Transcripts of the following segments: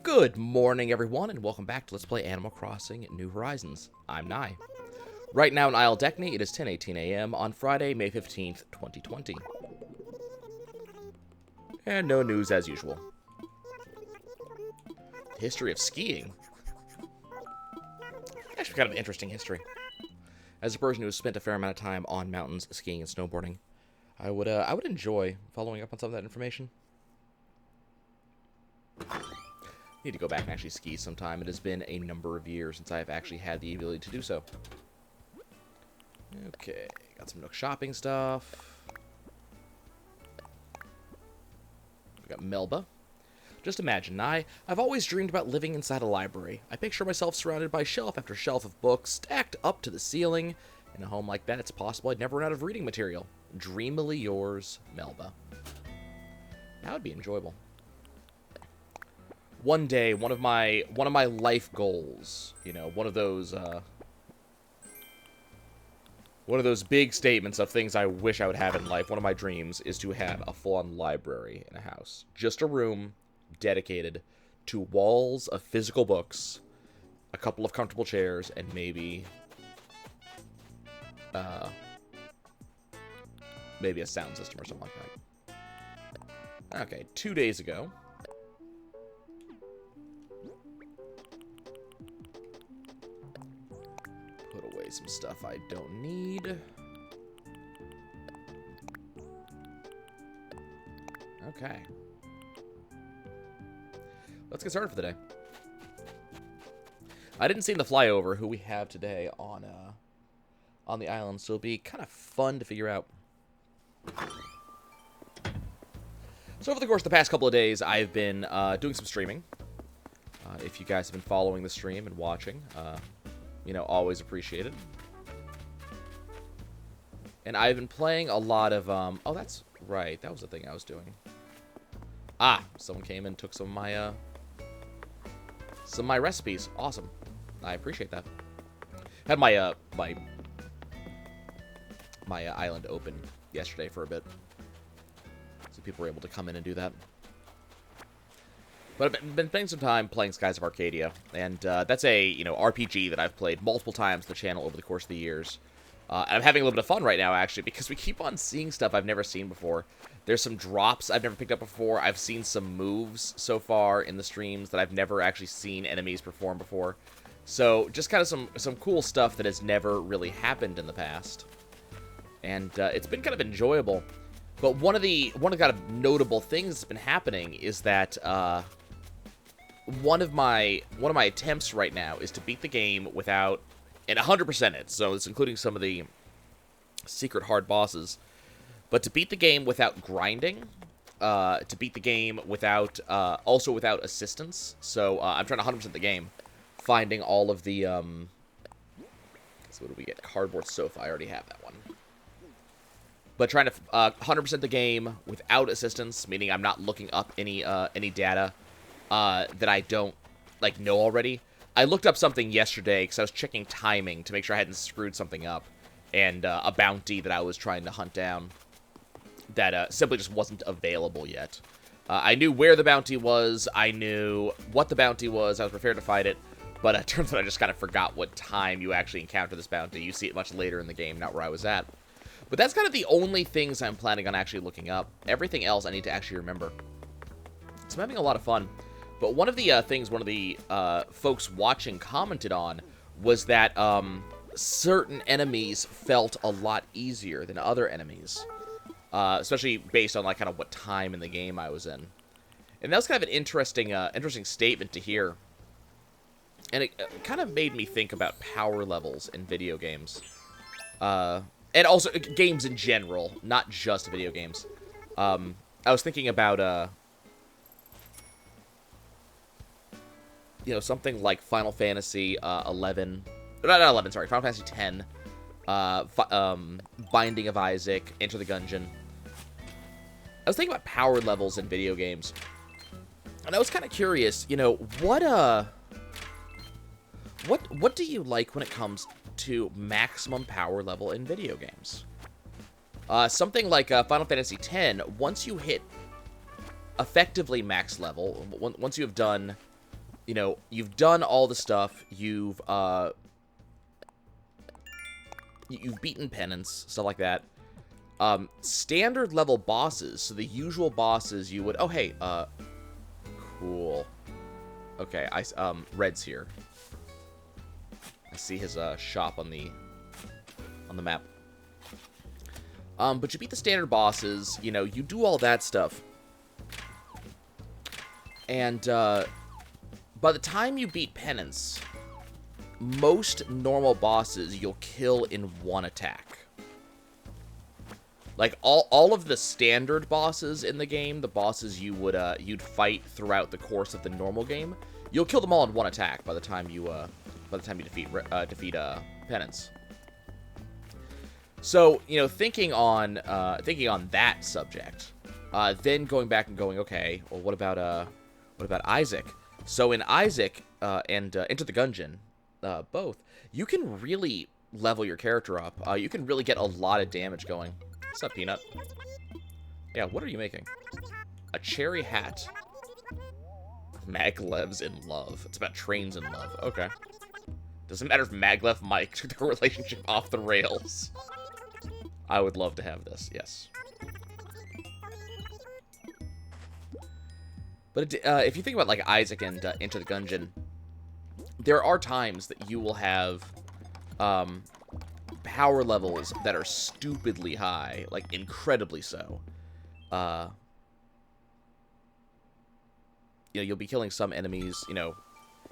Good morning, everyone, and welcome back to Let's Play Animal Crossing New Horizons. I'm Nye. Right now in Isle Deckney, it is 10:18 a.m. on Friday, May 15th, 2020. And no news as usual. History of skiing. Actually, kind of an interesting history. As a person who has spent a fair amount of time on mountains skiing and snowboarding, I would enjoy following up on some of that information. Need to go back and actually ski sometime. It has been a number of years since I have actually had the ability to do so. Okay, got some Nook shopping stuff. We got Melba. Just imagine, I've always dreamed about living inside a library. I picture myself surrounded by shelf after shelf of books, stacked up to the ceiling. In a home like that, it's possible I'd never run out of reading material. Dreamily yours, Melba. That would be enjoyable. One day, one of my life goals, you know, one of those big statements of things I wish I would have in life, one of my dreams is to have a full-on library in a house. Just a room dedicated to walls of physical books, a couple of comfortable chairs, and maybe a sound system or something like that. Okay, 2 days ago. Put away some stuff I don't need. Okay. Let's get started for the day. I didn't see in the flyover who we have today on the island, so it'll be kind of fun to figure out. So over the course of the past couple of days, I've been doing some streaming. If you guys have been following the stream and watching, you know, always appreciate it. And I've been playing a lot of, oh, that's right. That was the thing I was doing. Ah, someone came and took some of my recipes. Awesome. I appreciate that. Had my, my island open yesterday for a bit. So people were able to come in and do that. But I've been spending some time playing Skies of Arcadia, and that's a, you know, RPG that I've played multiple times on the channel over the course of the years. And I'm having a little bit of fun right now, actually, because we keep on seeing stuff I've never seen before. There's some drops I've never picked up before. I've seen some moves so far in the streams that I've never actually seen enemies perform before. So, just kind of some cool stuff that has never really happened in the past. And it's been kind of enjoyable. But one of the kind of notable things that's been happening is that one of my attempts right now is to beat the game without, and 100% it, so it's including some of the secret hard bosses, but to beat the game without grinding, to beat the game without, also without assistance. So I'm trying to 100% the game, finding all of the, so what do we get? Cardboard sofa, I already have that one. But trying to 100% the game without assistance, meaning I'm not looking up any data that I don't, like, know already. I looked up something yesterday because I was checking timing to make sure I hadn't screwed something up. And a bounty that I was trying to hunt down that simply just wasn't available yet. I knew where the bounty was. I knew what the bounty was. I was prepared to fight it. But it turns out I just kind of forgot what time you actually encounter this bounty. You see it much later in the game, not where I was at. But that's kind of the only things I'm planning on actually looking up. Everything else I need to actually remember. So I'm having a lot of fun. But one of the things one of the folks watching commented on was that certain enemies felt a lot easier than other enemies. Especially based on, like, kind of what time in the game I was in. And that was kind of an interesting statement to hear. And it kind of made me think about power levels in video games. And also games in general, not just video games. I was thinking about, you know, something like Final Fantasy 11, not 11, sorry, Final Fantasy 10, Binding of Isaac, Enter the Gungeon. I was thinking about power levels in video games, and I was kind of curious, you know, what do you like when it comes to maximum power level in video games? Something like Final Fantasy X, once you hit effectively max level, once you have done you know, you've done all the stuff. You've beaten penance, stuff like that. Standard level bosses, so the usual bosses you would... Oh, hey, cool. Okay, Red's here. I see his, shop on the map. But you beat the standard bosses, you know, you do all that stuff. And, by the time you beat penance, most normal bosses you'll kill in one attack. Like, all of the standard bosses in the game, the bosses you would, you'd fight throughout the course of the normal game, you'll kill them all in one attack by the time you defeat penance. So, you know, thinking on that subject, then going back and going, okay, well, what about Isaac? So in Isaac, and Enter the Gungeon, both, you can really level your character up. You can really get a lot of damage going. What's up, Peanut? Yeah, what are you making? A cherry hat. Maglev's in love. It's about trains in love. Okay. Doesn't matter if Maglev Mike took their relationship off the rails. I would love to have this, yes. But if you think about, like, Isaac and Enter the Gungeon, there are times that you will have power levels that are stupidly high, like, incredibly so. You know, you'll be killing some enemies, you know,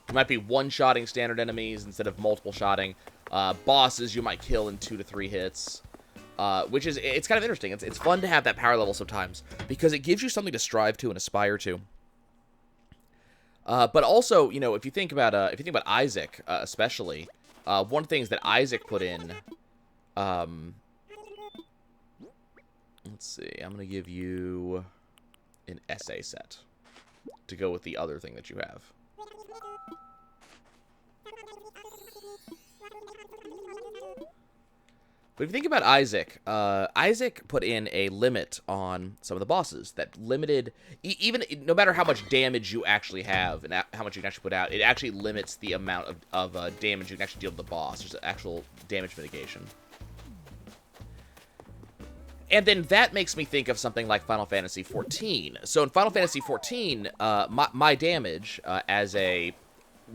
you might be one-shotting standard enemies instead of multiple-shotting. Bosses you might kill in 2 to 3 hits. Which is, it's kind of interesting. It's fun to have that power level sometimes, because it gives you something to strive to and aspire to. But also, you know, if you think about Isaac, especially, one of the things that Isaac put in, let's see, I'm gonna give you an essay set to go with the other thing that you have. But if you think about Isaac, Isaac put in a limit on some of the bosses that limited, even no matter how much damage you actually have and how much you can actually put out, it actually limits the amount of damage you can actually deal to the boss. There's actual damage mitigation. And then that makes me think of something like Final Fantasy XIV. So in Final Fantasy XIV, my damage as a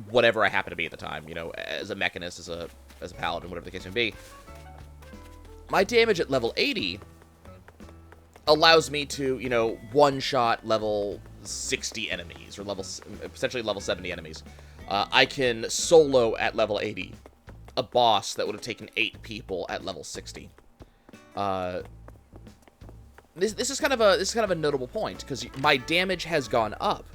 whatever I happen to be at the time, you know, as a mechanist, as a paladin, whatever the case may be, my damage at level 80 allows me to, you know, one-shot level 60 enemies, or potentially level 70 enemies. I can solo at level 80 a boss that would have taken 8 people at level 60. This is kind of a notable point, because my damage has gone up,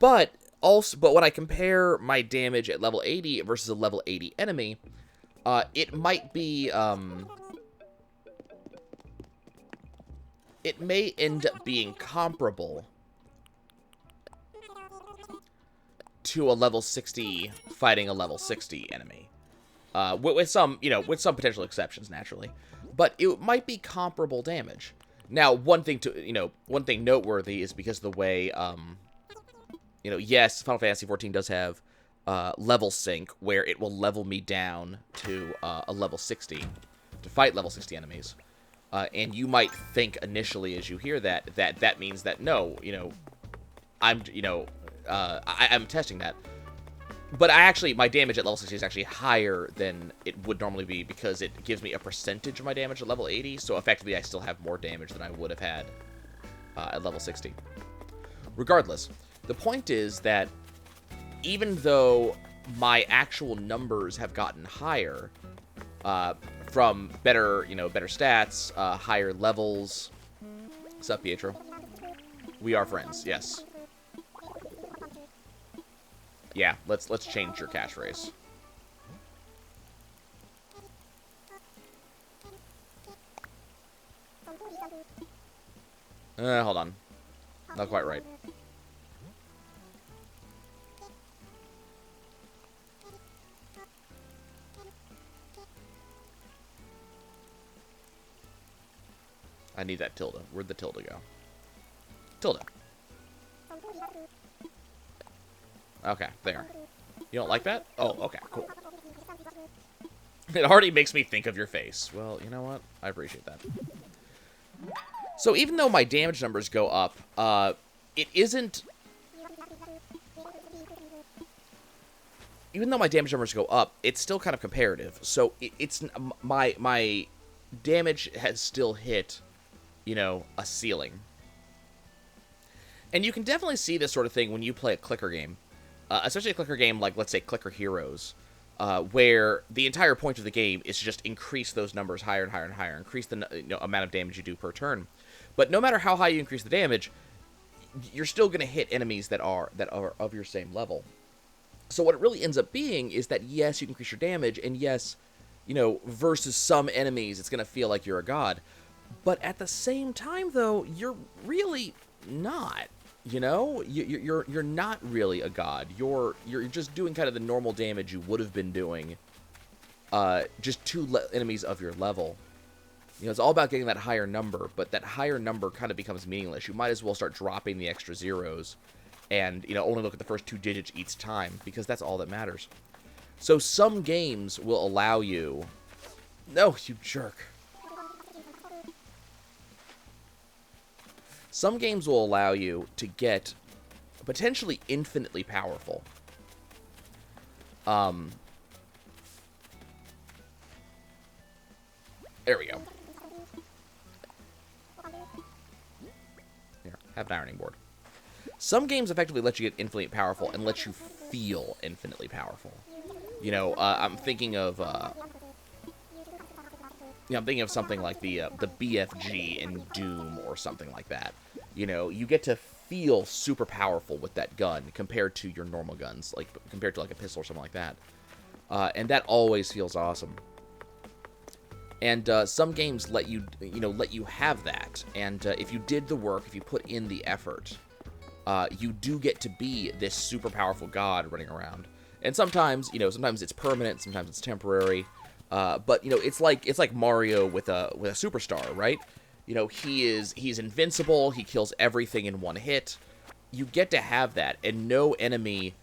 but when I compare my damage at level 80 versus a level 80 enemy, it might be it may end up being comparable to a level 60 fighting a level 60 enemy. With some potential exceptions, naturally. But it might be comparable damage. Now, one thing noteworthy is because of the way, yes, Final Fantasy XIV does have level sync, where it will level me down to a level 60 to fight level 60 enemies. And you might think initially as you hear that means that no, I'm testing that. But my damage at level 60 is actually higher than it would normally be, because it gives me a percentage of my damage at level 80, so effectively I still have more damage than I would have had at level 60. Regardless, the point is that even though my actual numbers have gotten higher, from better stats, higher levels. What's up, Pietro? We are friends, yes. Yeah, let's change your catchphrase. Hold on. Not quite right. I need that tilde. Where'd the tilde go? Tilde. Okay, there. You don't like that? Oh, okay, cool. It already makes me think of your face. Well, you know what? I appreciate that. So even though my damage numbers go up, it isn't... Even though my damage numbers go up, it's still kind of comparative. So it's... My damage has still hit, you know, a ceiling. And you can definitely see this sort of thing when you play a clicker game. Especially a clicker game like, let's say, Clicker Heroes. Where the entire point of the game is to just increase those numbers higher and higher and higher. Increase the amount of damage you do per turn. But no matter how high you increase the damage, you're still going to hit enemies that are of your same level. So what it really ends up being is that, yes, you can increase your damage, and yes, you know, versus some enemies, it's going to feel like you're a god. But at the same time, though, you're really not. You know, you're not really a god. You're just doing kind of the normal damage you would have been doing, just to enemies of your level. You know, it's all about getting that higher number, but that higher number kind of becomes meaningless. You might as well start dropping the extra zeros, and you know, only look at the first 2 digits each time, because that's all that matters. So some games will allow you. No, you jerk. Some games will allow you to get potentially infinitely powerful. There we go. Here, have an ironing board. Some games effectively let you get infinitely powerful and let you feel infinitely powerful. You know, I'm thinking of I'm thinking of something like the BFG in Doom or something like that. You know, you get to feel super powerful with that gun compared to your normal guns, like compared to like a pistol or something like that. And that always feels awesome. And some games let you have that. And if you did the work, if you put in the effort, you do get to be this super powerful god running around. And sometimes, you know, sometimes it's permanent, sometimes it's temporary. But you know, it's like Mario with a superstar, right? You know, he's invincible. He kills everything in one hit. You get to have that, and no enemy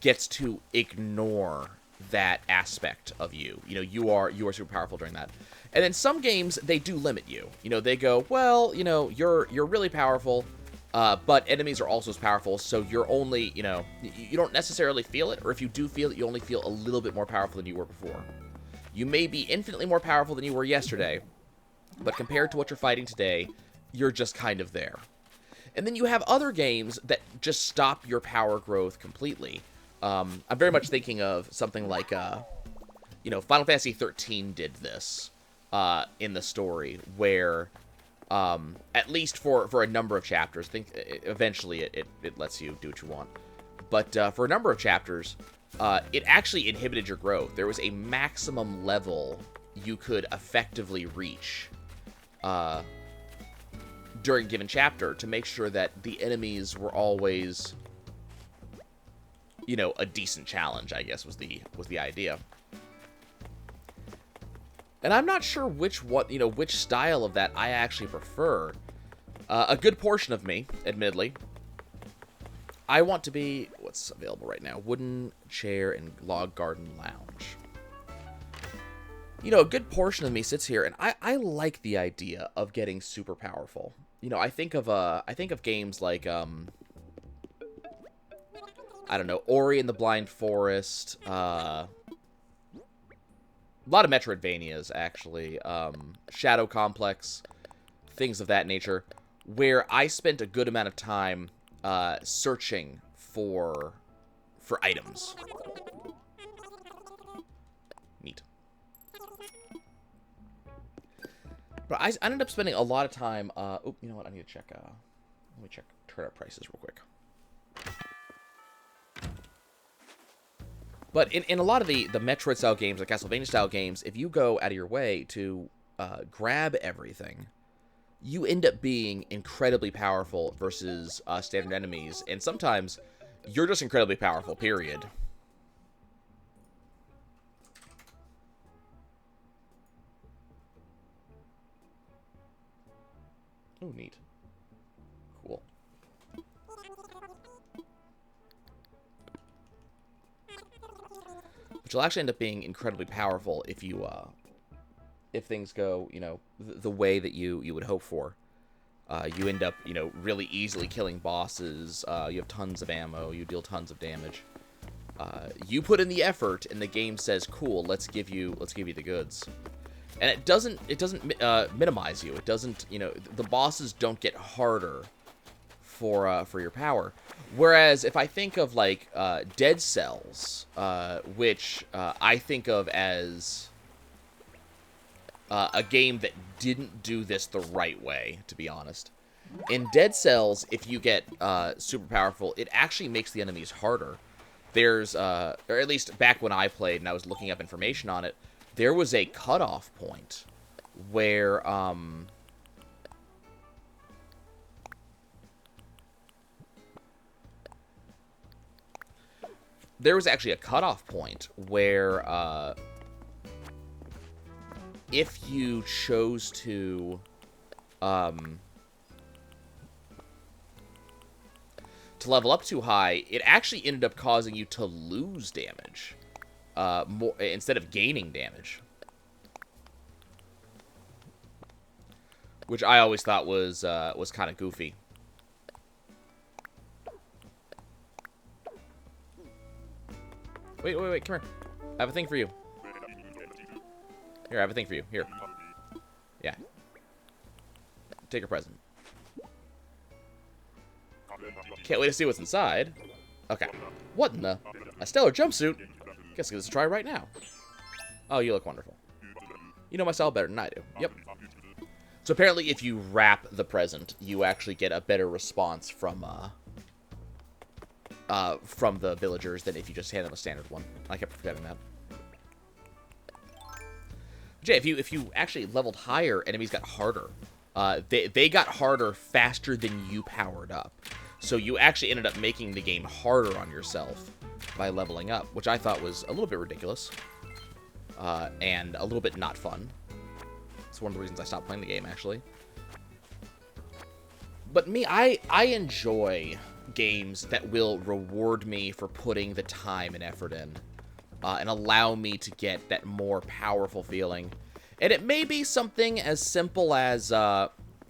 gets to ignore that aspect of you. You know, you are super powerful during that. And then some games, they do limit you. You know, they go, well, you know, you're really powerful, but enemies are also as powerful, so you're only, you know, you don't necessarily feel it, or if you do feel it, you only feel a little bit more powerful than you were before. You may be infinitely more powerful than you were yesterday, but compared to what you're fighting today, you're just kind of there. And then you have other games that just stop your power growth completely. I'm very much thinking of something like, you know, Final Fantasy 13 did this in the story, where at least for a number of chapters, I think eventually it lets you do what you want. But for a number of chapters, it actually inhibited your growth. There was a maximum level you could effectively reach during a given chapter to make sure that the enemies were always, you know, a decent challenge, I guess was the idea. And I'm not sure which style of that I actually prefer. A good portion of me, admittedly, I want to be, what's available right now? Wooden chair and log garden lounge. You know, a good portion of me sits here, and I like the idea of getting super powerful. You know, I think of games like I don't know, Ori and the Blind Forest. A lot of Metroidvanias, actually. Shadow Complex, things of that nature, where I spent a good amount of time searching for items. Neat. But I ended up spending a lot of time. Oh, you know what? I need to check. Let me check turnip prices real quick. But in a lot of the Metroid-style games, like Castlevania-style games, if you go out of your way to grab everything, you end up being incredibly powerful versus standard enemies. And sometimes, you're just incredibly powerful, period. Oh, neat. Cool. which will actually end up being incredibly powerful if you, if things go, you know, the way that you would hope for. You end up, you know, really easily killing bosses. You have tons of ammo. You deal tons of damage. You put in the effort, and the game says, "Cool, let's give you the goods." And it doesn't minimize you. It doesn't, you know, the bosses don't get harder for your power. Whereas if I think of like Dead Cells, which I think of as a game that didn't do this the right way, to be honest. In Dead Cells, if you get super powerful, it actually makes the enemies harder. There's, or at least back when I played and I was looking up information on it, there was a cutoff point where, there was actually a cutoff point where, if you chose to, level up too high, it actually ended up causing you to lose damage, more instead of gaining damage, which I always thought was kind of goofy. Wait, come here. I have a thing for you. Here, I have a thing for you. Here. Yeah. Take a present. Can't wait to see what's inside. Okay. What in the? A stellar jumpsuit? Guess I'll give this a try right now. Oh, you look wonderful. You know my style better than I do. Yep. So apparently if you wrap the present, you actually get a better response from the villagers than if you just hand them a standard one. I kept forgetting that. Jay, if you actually leveled higher, enemies got harder. They got harder faster than you powered up. So you actually ended up making the game harder on yourself by leveling up, which I thought was a little bit ridiculous. And a little bit not fun. It's one of the reasons I stopped playing the game, actually. But me, I enjoy games that will reward me for putting the time and effort in. And allow me to get that more powerful feeling. And it may be something as simple as,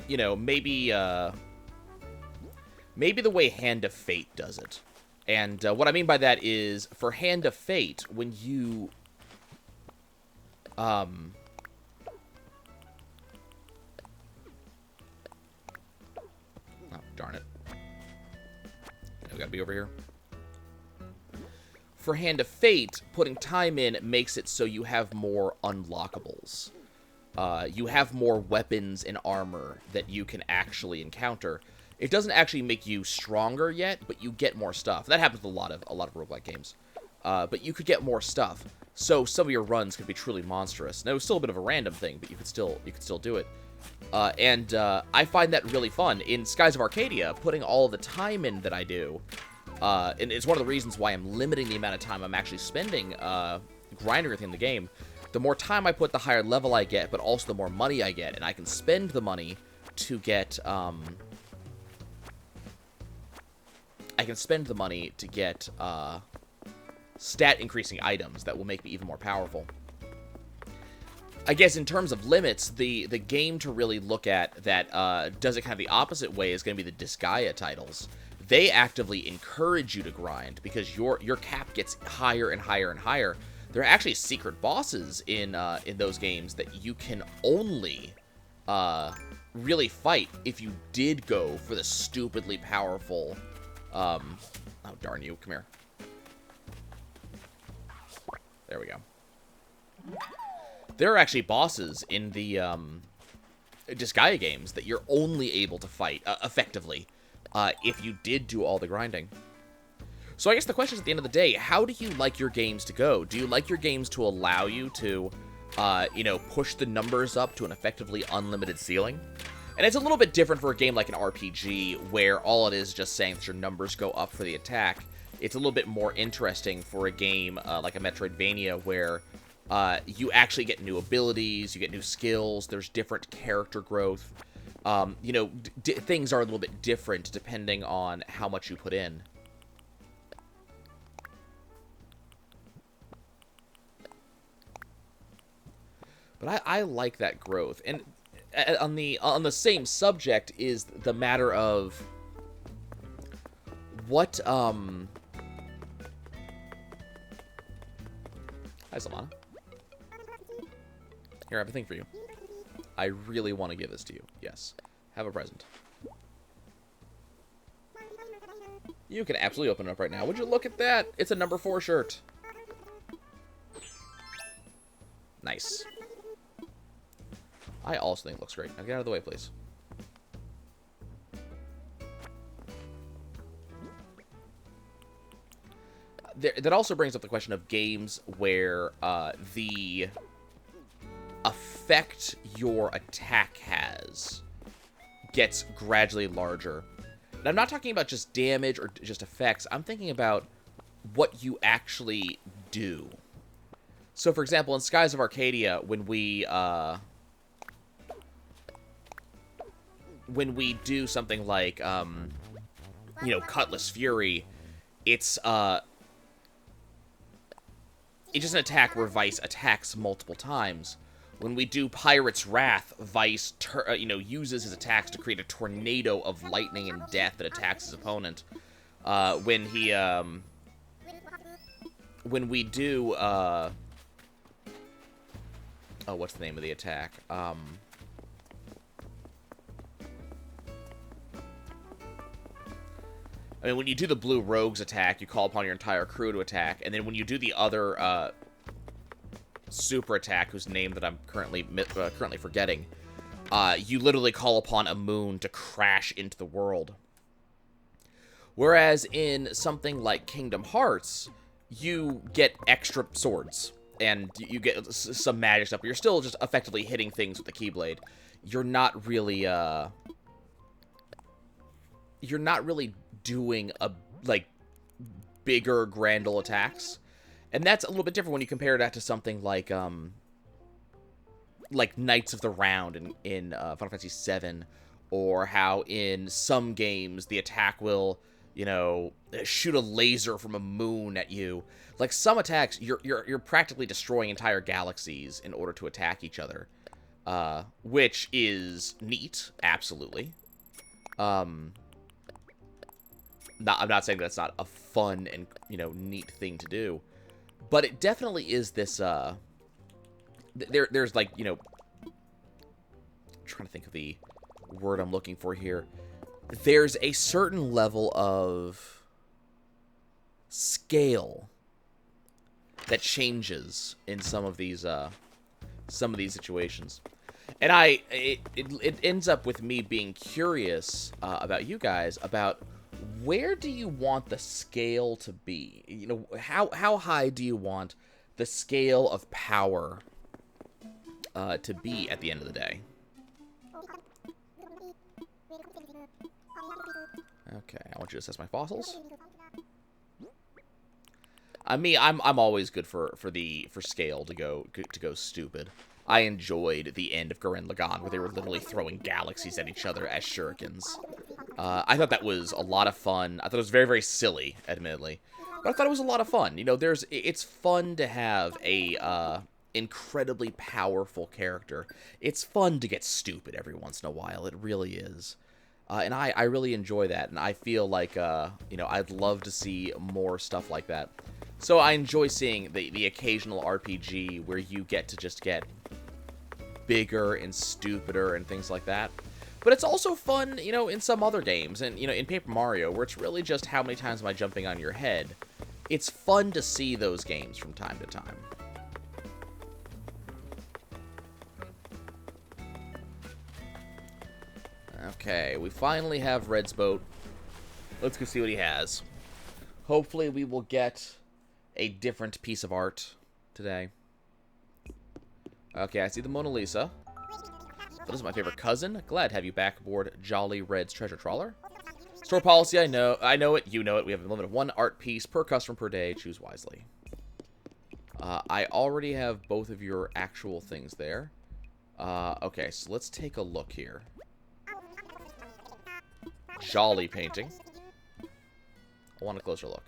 you know, maybe the way Hand of Fate does it. And what I mean by that is, for Hand of Fate, when you, oh, darn it. We gotta be over here. For Hand of Fate, putting time in makes it so you have more unlockables. You have more weapons and armor that you can actually encounter. It doesn't actually make you stronger yet, but you get more stuff. That happens with a lot of roguelike games. But you could get more stuff. So some of your runs could be truly monstrous. Now, it was still a bit of a random thing, but you could still do it. And I find that really fun. In Skies of Arcadia, putting all the time in that I do, and it's one of the reasons why I'm limiting the amount of time I'm actually spending grinding within the game. The more time I put, the higher level I get, but also the more money I get, and I can spend the money to get, stat increasing items that will make me even more powerful. I guess in terms of limits, the game to really look at that does it kind of the opposite way is going to be the Disgaea titles. They actively encourage you to grind because your cap gets higher and higher and higher. There are actually secret bosses in those games that you can only really fight if you did go for the stupidly powerful. Oh darn you! Come here. There we go. There are actually bosses in the Disgaea games that you're only able to fight effectively if you did do all the grinding. So I guess the question is, at the end of the day, how do you like your games to go? Do you like your games to allow you to, you know, push the numbers up to an effectively unlimited ceiling? And it's a little bit different for a game like an RPG, where all it is just saying that your numbers go up for the attack. It's a little bit more interesting for a game like a Metroidvania, where you actually get new abilities, you get new skills, there's different character growth. You know, things are a little bit different depending on how much you put in. But I like that growth. And on the same subject is the matter of what Hi, Solana. Here, I have a thing for you. I really want to give this to you. Yes. Have a present. You can absolutely open it up right now. Would you look at that? It's a number 4 shirt. Nice. I also think it looks great. Now get out of the way, please. That also brings up the question of games where the effect your attack has gets gradually larger. And I'm not talking about just damage or just effects. I'm thinking about what you actually do. So, for example, in Skies of Arcadia, when we do something like, you know, Cutlass Fury, it's just an attack where Vice attacks multiple times. When we do Pirate's Wrath, Vice, you know, uses his attacks to create a tornado of lightning and death that attacks his opponent. When we do, oh, what's the name of the attack? I mean, when you do the Blue Rogues attack, you call upon your entire crew to attack, and then when you do the other super attack, whose name that I'm currently forgetting, you literally call upon a moon to crash into the world. Whereas in something like Kingdom Hearts, you get extra swords, and you get some magic stuff, but you're still just effectively hitting things with the Keyblade. You're not really doing bigger Grandel attacks. And that's a little bit different when you compare that to something like Knights of the Round in Final Fantasy VII, or how in some games the attack will, you know, shoot a laser from a moon at you. Like, some attacks, you're practically destroying entire galaxies in order to attack each other, which is neat, absolutely. I'm not saying that's not a fun and, you know, neat thing to do. But it definitely is this, there's like, you know, I'm trying to think of the word I'm looking for here. There's a certain level of scale that changes in some of these situations. And it ends up with me being curious about you guys, about where do you want the scale to be? You know, how high do you want the scale of power to be at the end of the day? Okay, I want you to assess my fossils. I'm always good for scale to go stupid. I enjoyed the end of Gurren Lagann, where they were literally throwing galaxies at each other as shurikens. I thought that was a lot of fun. I thought it was very, very silly, admittedly. But I thought it was a lot of fun. You know, it's fun to have a incredibly powerful character. It's fun to get stupid every once in a while. It really is. And I really enjoy that. And I feel like, you know, I'd love to see more stuff like that. So I enjoy seeing the occasional RPG where you get to just get bigger and stupider and things like that. But it's also fun, you know, in some other games. And, you know, in Paper Mario, where it's really just how many times am I jumping on your head. It's fun to see those games from time to time. Okay, we finally have Red's boat. Let's go see what he has. Hopefully we will get a different piece of art today. Okay, I see the Mona Lisa. That is my favorite cousin. Glad to have you back aboard Jolly Red's treasure trawler. Store policy, I know it, you know it. We have a limit of 1 art piece per customer per day. Choose wisely. I already have both of your actual things there. Okay, so let's take a look here. Jolly painting. I want a closer look.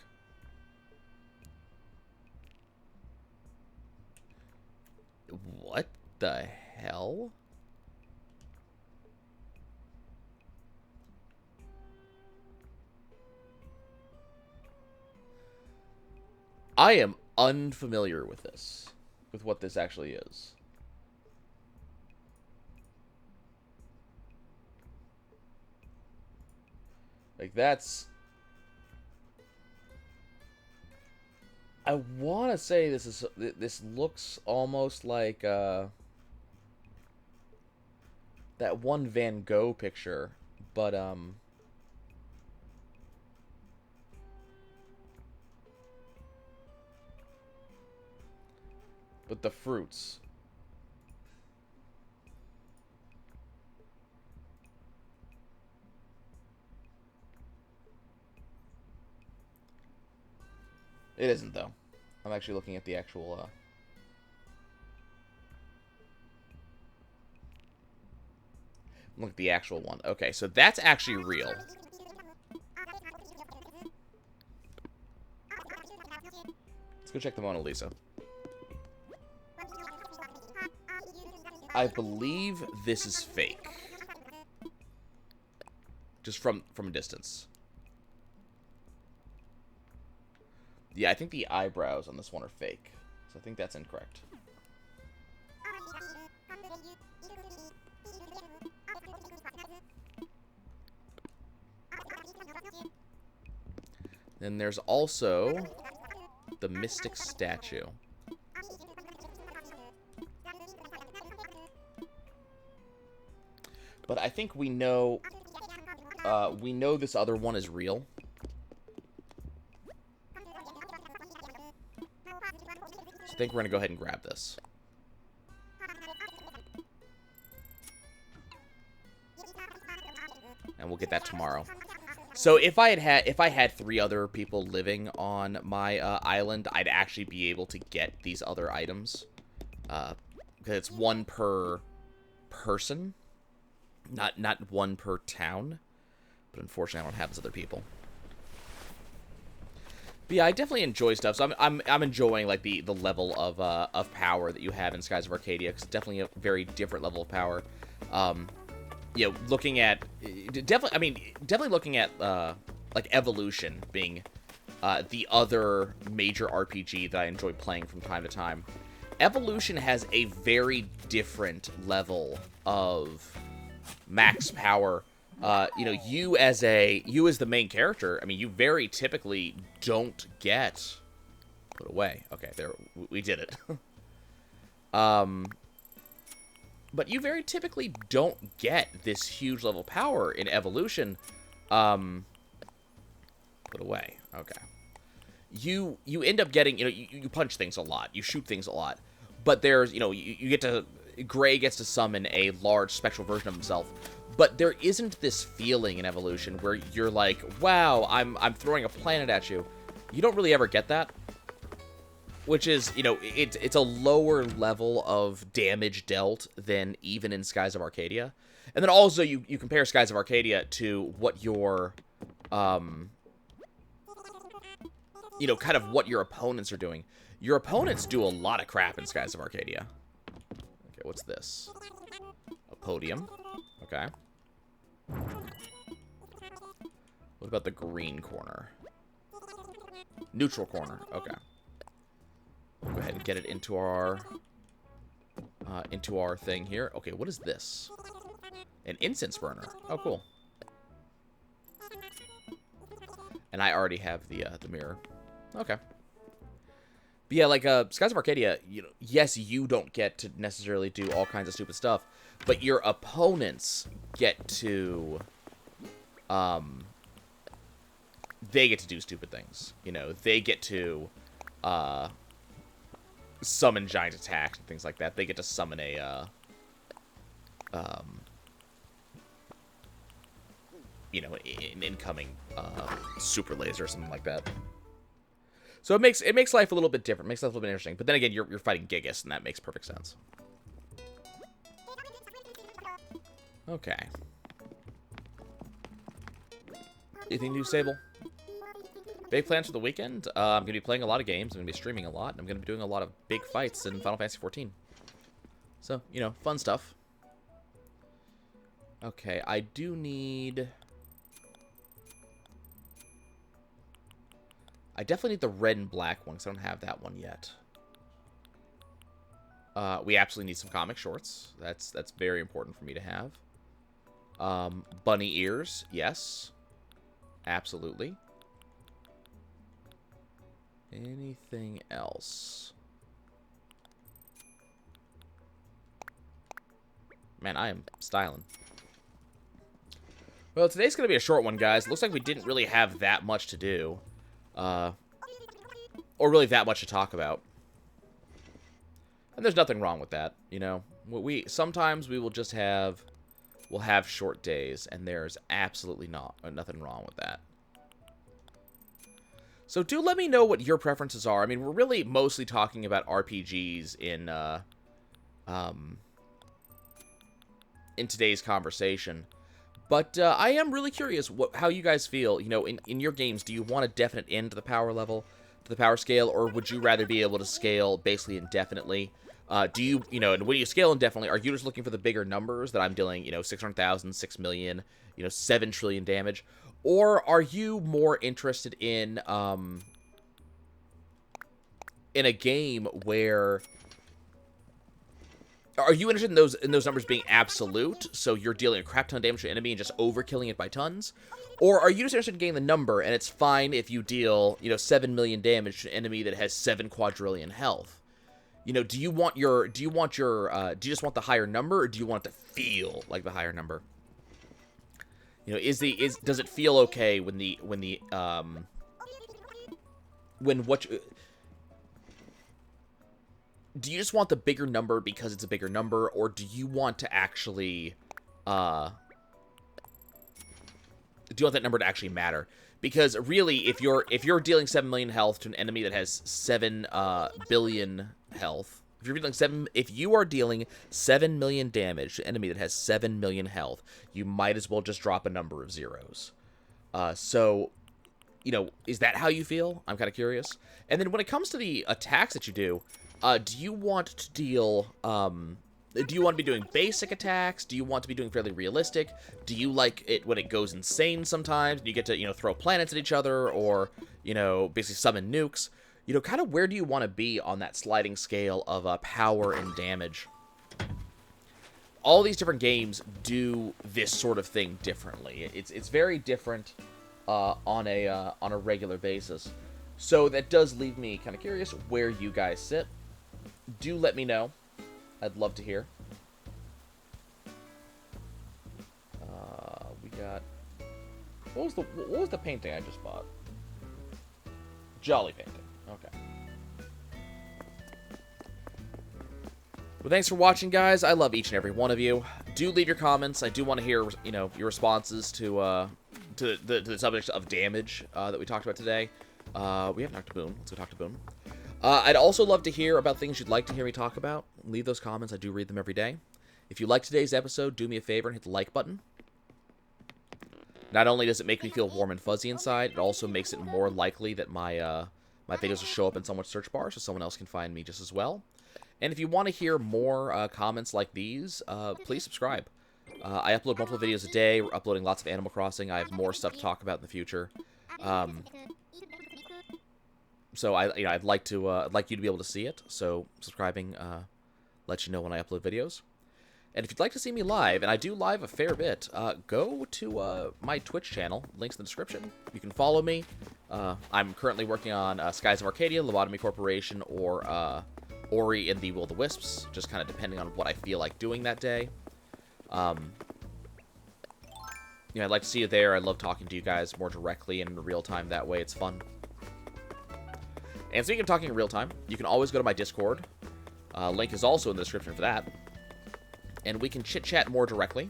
What the hell? I am unfamiliar with this. With what this actually is. Like, that's... I want to say this looks almost like that one Van Gogh picture, but the fruits. It isn't, though. I'm actually looking at the actual, look at the actual one. Okay, so that's actually real. Let's go check the Mona Lisa. I believe this is fake. Just from a distance. Yeah, I think the eyebrows on this one are fake. So I think that's incorrect. Then there's also the Mystic statue. But I think we know this other one is real. I think we're going to go ahead and grab this. And we'll get that tomorrow. So if I had 3 other people living on my island, I'd actually be able to get these other items. Because it's 1 per person. Not 1 per town. But unfortunately I don't have those other people. But yeah, I definitely enjoy stuff. So I'm enjoying like the level of power that you have in Skies of Arcadia, because it's definitely a very different level of power. You know, looking at definitely looking at like Evolution being the other major RPG that I enjoy playing from time to time. Evolution has a very different level of max power. You know, you as the main character, I mean, you very typically don't get put away. Okay, there, we did it. But you very typically don't get this huge level of power in Evolution. Put away. Okay. You end up getting, you know, you punch things a lot, you shoot things a lot, but there's, you know, you get to, Gray gets to summon a large spectral version of himself. But there isn't this feeling in Evolution where you're like, wow, I'm throwing a planet at you. You don't really ever get that. Which is, you know, it's a lower level of damage dealt than even in Skies of Arcadia. And then also you compare Skies of Arcadia to what your, you know, kind of what your opponents are doing. Your opponents do a lot of crap in Skies of Arcadia. Okay, what's this? A podium. Okay. What about the green corner? Neutral corner. Okay. We'll go ahead and get it into our thing here. Okay, what is this? An incense burner. Oh, cool. And I already have the mirror. Okay. But yeah, like Skies of Arcadia, you know, yes, you don't get to necessarily do all kinds of stupid stuff, but your opponents get to they get to do stupid things. You know, they get to summon giant attacks and things like that. They get to summon a you know, an incoming super laser or something like that. So it makes life a little bit different, makes life a little bit interesting. But then again, you're fighting Gigas, and that makes perfect sense. Okay. Anything new, Sable? Big plans for the weekend? I'm going to be playing a lot of games. I'm going to be streaming a lot. And I'm going to be doing a lot of big fights in Final Fantasy XIV. So, you know, fun stuff. Okay, I do need... I definitely need the red and black one, because I don't have that one yet. We absolutely need some comic shorts. That's very important for me to have. Bunny ears, yes. Absolutely. Anything else? Man, I am styling. Well, today's going to be a short one, guys. It looks like we didn't really have that much to do. Or really that much to talk about. And there's nothing wrong with that, you know. Sometimes we will just have... We'll have short days, and there's absolutely nothing wrong with that. So do let me know what your preferences are. I mean, we're really mostly talking about RPGs in today's conversation. But I am really curious how you guys feel. You know, in your games, do you want a definite end to the power level, to the power scale, or would you rather be able to scale basically indefinitely? And when you scale indefinitely, are you just looking for the bigger numbers that I'm dealing, 600,000, 6 million, 7 trillion damage? Or are you more interested in a game where... Are you interested in those numbers being absolute, so you're dealing a crap ton of damage to an enemy and just overkilling it by tons? Or are you just interested in getting the number, and it's fine if you deal, 7 million damage to an enemy that has 7 quadrillion health? Do you just want the higher number, or do you want it to feel like the higher number? Does it feel okay do you just want the bigger number because it's a bigger number, or do you want to actually, do you want that number to actually matter? Because really, if you're dealing 7 million health to an enemy that has 7 billion health, if you are dealing 7 million damage to an enemy that has 7 million health, you might as well just drop a number of zeros. So, is that how you feel? I'm kind of curious. And then when it comes to the attacks that you do you want to deal, do you want to be doing basic attacks? Do you want to be doing fairly realistic? Do you like it when it goes insane sometimes? Do you get to, throw planets at each other, or, basically summon nukes? Kind of where do you want to be on that sliding scale of power and damage? All these different games do this sort of thing differently. It's very different on a regular basis. So that does leave me kind of curious where you guys sit. Do let me know. I'd love to hear. We got... What was the painting I just bought? Jolly painting. Okay. Well, thanks for watching, guys. I love each and every one of you. Do leave your comments. I do want to hear, your responses to the subject of damage that we talked about today. We haven't talked to Boone. Let's go talk to Boone. I'd also love to hear about things you'd like to hear me talk about. Leave those comments. I do read them every day. If you liked today's episode, do me a favor and hit the like button. Not only does it make me feel warm and fuzzy inside, it also makes it more likely that my videos will show up in someone's search bar so someone else can find me just as well. And if you want to hear more comments like these, please subscribe. I upload multiple videos a day. We're uploading lots of Animal Crossing. I have more stuff to talk about in the future. So I'd like you to be able to see it. So subscribing lets you know when I upload videos. And if you'd like to see me live, and I do live a fair bit, go to my Twitch channel. Links in the description. You can follow me. I'm currently working on Skies of Arcadia, Lobotomy Corporation, or Ori and the Will of the Wisps, just kind of depending on what I feel like doing that day. I'd like to see you there. I love talking to you guys more directly and in real time. That way, it's fun. And speaking of talking in real time, you can always go to my Discord. Link is also in the description for that. And we can chit-chat more directly.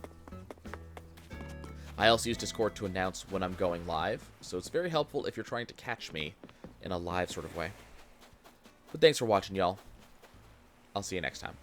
I also use Discord to announce when I'm going live, so it's very helpful if you're trying to catch me in a live sort of way. But thanks for watching, y'all. I'll see you next time.